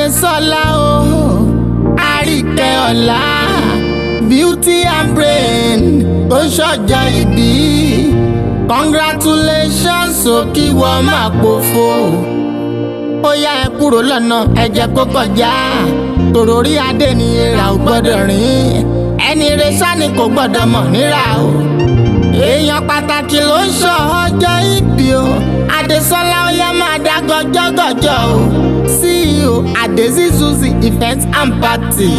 Adésọlá o, àríkẹ́ ọlá, beauty and brain tó ṣọjọ́ ìbí. Congratulations o, kí wọ́n máa pòfo. Ó yá ẹ kúrò lọ́nà ẹ jẹ́ kó kọjá. Tòrórí adé ni èèrà ò gbọ́dọ̀ rìn. Ẹni rẹ̀ sani kò gbọ́dọ̀ mọ̀ níra o. Èèyàn pàtàkì ló ń sọ ọjọ́ ìbí o. Adésọlá ó yá máa dá gọjọ́gọjọ́ o. CEO Adezzy Suzzy event and party.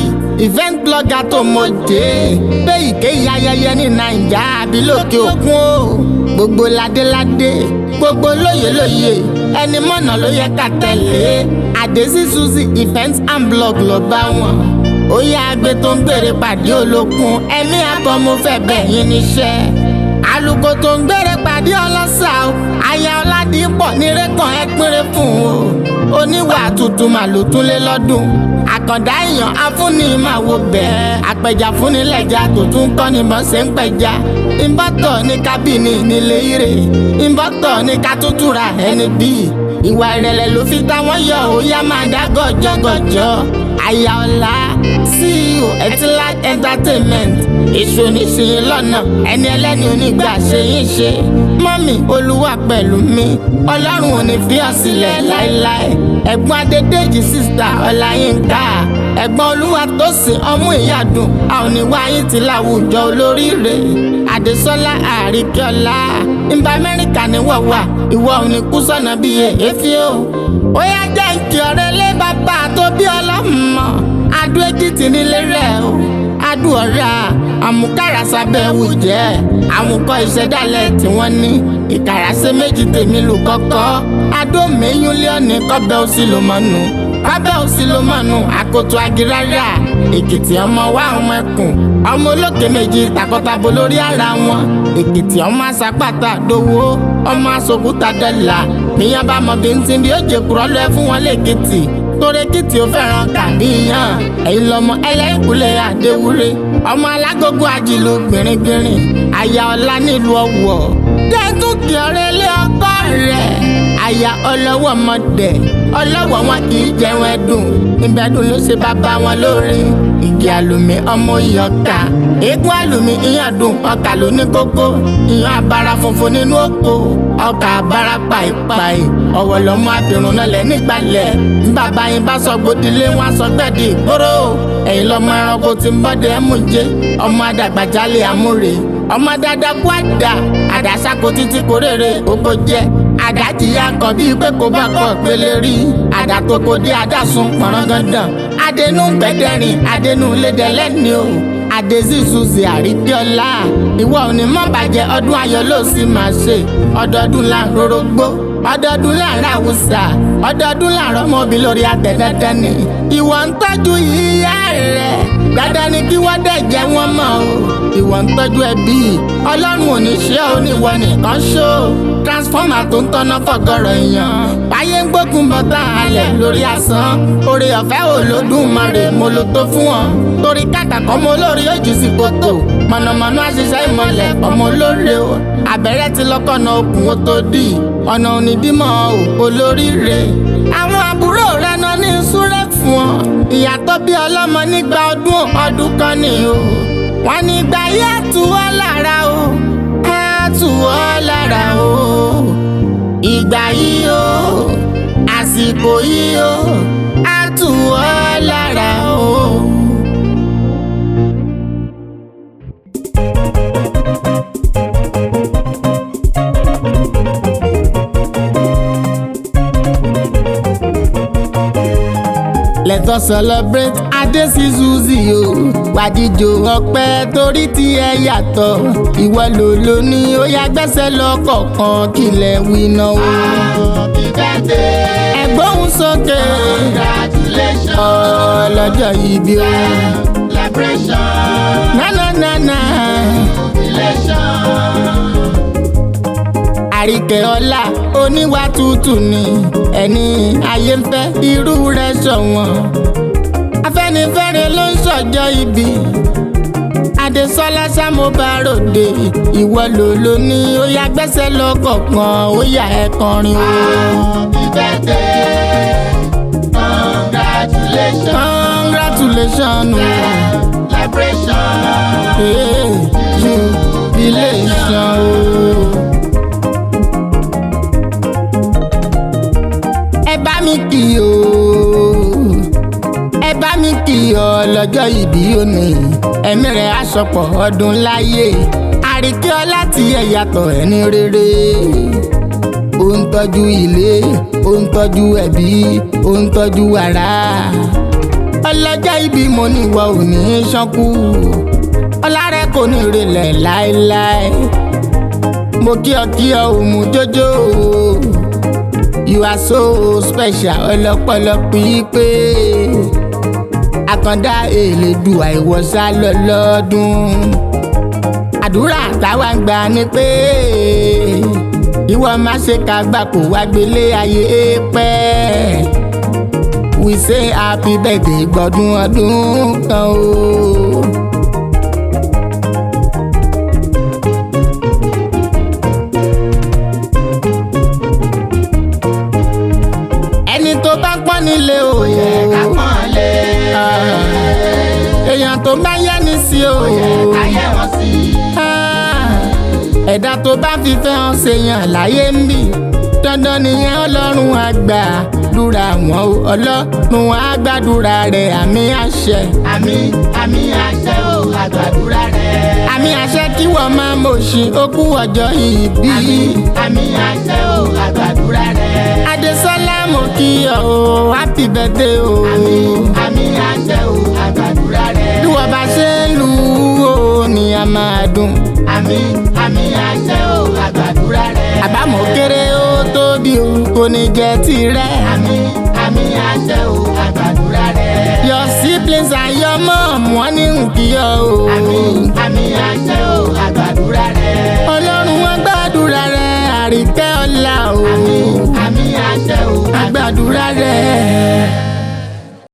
Event blogger tó mọ̀jẹ́. Pé ìkéyìí ayẹyẹ ní Nàìjà àbí lókè òkun o. Gbogbo ládéládé, gbogbo lóyèlóyè, ẹni mọ̀nà ló yẹ ká tẹ̀lé. Adezzy Suzzy event and blog ló bá wọn. Ó yá agbe tó ń gbèrè pàdé olókun. Ẹ̀mí akọ mo fẹ́ bẹ̀ yín níṣẹ́. Àlùkò tó ń gbèrè pàdé ọlọ́sà o. Aya Ọládìpọ̀ nírèkàn ẹ pínrẹ́ fún o. Oníwà tuntun màlúù tún lé lọ́dún. Àkàndá èèyàn afúnni máa wo bẹ́ẹ̀. Àpẹja fúnni lẹ́jà tó tún kọ́ ni bọ́n ṣe ń pẹja. Ìbọ́tọ̀ ní kábìnì nílé ire. Ìbọ́tọ̀ ní ká tútù ra ẹni bíi. Ìwà ìrẹ̀lẹ̀ ló fi táwọn yọ ó yá máa dá gọjọ́gọjọ́. Aya Ọlá CEO Etila entertainment. Èso oníṣìyìn lọ́nà ẹni ẹlẹ́ni onígbà ṣe yín ṣe. Mọ́mì Olúwa pẹ̀lú mi, Ọlọ́run ò ní fi ọ́ sílẹ̀ láéláé. Ẹ̀gbọ́n Adédèjì sísítà Ọláyínká. Ẹ̀gbọ́n Olúwatósìn ọmú ìyàdùn. A ò ní wá yín ti láwùjọ olóríire. Adésọlá àríkẹ́ ọlá. Ìbá Amẹ́ríkà ni wọ́n wà, ìwọ ò ní kú sọ́nà bí èéfín o. Ó yá jẹ́ ìkí ọ̀rẹ́ lé bàbá tó bí ọlọ́mọ. Adó Ekiti nílé rẹ̀ o. Adó ọ̀rá àmúkàrà sábẹ́ wù jẹ́. Àmúkọ́ ìṣẹ̀dálẹ̀ tí wọ́n ní. Ìkàràṣe méjì tèmi lù kọ́kọ́. Adó mẹ́yún líọ̀nì kọ́bẹ̀ òsì ló mọ́nu. Kọ́bẹ̀ òsì ló mọ́nu àkótó agirárà. Èkìtì ọmọ wa ọmọ ẹkùn. Ọmọ olókè méjì takọtabo lórí ara wọn. Èkìtì ọmọ asapata dowó. Ọmọ asòkúta dọ́là. Níyàn bá mọ bí ń tin bí ó jẹ kúrọ́ lọ fún wọn lẹ́kìtì. Torí Èkìtì ò fẹ́ràn kàbíyàn. Ẹ̀yin lọmọ ẹlẹ́kùlẹ̀ Adéwúré. Ọmọ alágógó àjìlú gbìnrín-gbìnrín. Aya Ọlá nílùú Ọ̀wọ̀. Dẹ́tùkì ọ̀rẹ́ ilé ọkọ rẹ̀. Aya ọlọ́wọ́ ọmọdé. Ọlọ́wọ́ wọn kì í jẹun ẹdùn. Ìbẹ́dùn ló ṣe bàbá wọn lórí. Igi àlùmí ọmọ ìyọ̀ká. Eégún àlùmí ìyàn dùn ọkà ló ní kókó. Ìyàn àbára funfun nínú oko. Ọkà àbára pàìpàì. Ọ̀wọ̀ lọ́mọ abirùn náà lẹ́ nígbàlẹ̀. Bàbá yín bá sọ gbòdìlé wọn sọ gbẹ̀dì ìgboro. Ẹ̀yin lọmọ ẹranko tí ń bọ́dẹ ẹ̀mújẹ. Ọmọ àdàgbàjálẹ̀ àmúre. Ọmọ dáadáa kú àdá. Àdàsáko títí kò rèrè oko jẹ. Àdájìyà kọ̀ bíi pé kò bá kọ̀ pélé rí. Àdá tó kò dé àdásùn pọ̀nrán gandan. Adénú gbẹ̀dẹ̀rìn adénú lédèlẹ́ni o. Adezzy Suzzy àríkẹ́ ọlá. Ìwọ ò ní mọ́ bàjẹ́ ọdún ayọ̀ ló sì máa ṣe. Ọdọọdún là ń rorógbó. Ọdọọdún là ń ráwùsà. Ọdọọdún là ń rọmọbí lórí àtẹ̀dẹ́dẹ́ ni. Ìwọ ń tọ́jú ìyá rẹ̀. Dáadáa ni kí wọ́n dẹ̀ jẹ́ wọ́n mọ̀ o. Ìwọ ń tọ́jú ẹbí. Ọlọ́run ò ní ṣe ọ́ níwọ nìkan ṣó. Transformer tó ń tọ́nà fọ̀gọ̀rọ̀ èèyàn. Báyé ń gbógun bọ́tà halẹ̀ lórí asán. Oore ọ̀fẹ́ Olódùmarè mo lò tó fún wọn. Torí kàkà kọ́ mo lórí ojú sí kòtò. Mọ̀nàmọ́ná àṣìṣe ìmọ̀lẹ̀ ọmọ olóore o. Abẹ́rẹ́ ti lọ́kọ̀nà okùn ó tó dì. Ọ̀nà onídìmọ̀ o olóríire. Àwọn àbúrò rẹ̀ náà ní súré fún ọ. Ìyá tó bí ọlọ́mọ nígbà ọdún kan ni o. Wọ́n ní ìgbà yìí á tù ọ́ lára o. Á tù ọ́ lára o. Ìgbà yìí o. Àsìkò yìí o. Á tù ọ́ lára o. Let us celebrate Adezzy Suzzy o. Wàjíjò ọpẹ́ torí tí ẹ yàtọ̀. Ìwọ ló ní ó yá gbẹ́sẹ̀ lọ́kọ̀ọ̀kan kílẹ̀ wí náà o. Happy birthday. Ẹ̀gbọ́n sókè. Congratulations. Ọlọ́jọ́ ìbí o. Celebration. Na. Jubilation. Àríkẹ́ ọlá oníwà tútù ni ẹni ayé ń fẹ́ irú rẹ̀ ṣọ̀wọ́n. Afẹ́nifẹ́re ló ń ṣọjọ́ ìbí. Adésọlá sámo bá ròde. Ìwọ ló ní ó yá gbẹ́sẹ̀ lọ́kọ̀ọ̀kan ó yá ẹ kọrin o. Happy birthday, congratulations. Jubilation. Ẹ bá mi kí o, ẹ bá mi kí ọ lọ́jọ́ ìbí òní, ẹ̀mí rẹ̀ á sọ̀pọ̀ ọdún láyé. Àríkí ọlá tí ẹ yàtọ̀ ẹni rere. Ó ń tọ́jú ilé, ó ń tọ́jú ẹbí, ó ń tọ́jú ara. Ọlọ́jọ́ ìbí mo ní ìwọ ò ní ṣánkú, ọlá rẹ kò ní relẹ̀ láéláé. Mo kí ọ òmù jójó, you are so special, ọlọ́pọlọ pípé. Àkàndá Elédùà ìwọ̀sá lọ́lọ́dún. Àdúrà táwa ń gbà ni pé ìwọ má ṣe kágbá kó wá gbélé ayé pẹ́. We say happy birthday gbọdún ọdún kan o. Ẹni tó bá pọ́n nílé o, ó yẹ ká pọ́n lé. Èèyàn tó bá yẹ́ni sí o, ó yẹ ká yẹ́ wọn sí. Ẹ̀dá tó bá fi fẹ́ hàn ṣèyàn láyé ń bì, dandan nìyẹn Ọlọ́run àgbà dúra wọn o. Ọlọ́run á gbàdúrà rẹ̀, àmì àṣẹ. Àmì àṣẹ o, àgbàdúrà rẹ̀. Àmì àṣẹ kí wọ́n máa mọ̀ṣin ó kú ọjọ́ ìbí. Àmì àṣẹ o, àgbàdúrà rẹ̀. Adésọ́lá mo kí ọ o, happy birthday o. Àmì àṣẹ o, àgbàdúrà rẹ̀. Bí wọ́n bá ṣe ń lù ú o ni a máa dùn. Àmì àṣẹ o, àgbàdúrà rẹ̀. Àbámọ̀ kéré ó tóbi o, kò ní jẹ́ tirẹ̀. Àmì àṣẹ o, àgbàdúrà rẹ̀. Your siblings and your mom wọ́n ní nkìyọ o. Àmì àṣẹ o, àgbàdúrà rẹ̀. Ọlọ́run wọn gbàdúrà rẹ̀, Àríkẹ́ ọlá o. Àmì àṣẹ o, àgbàdúrà rẹ̀.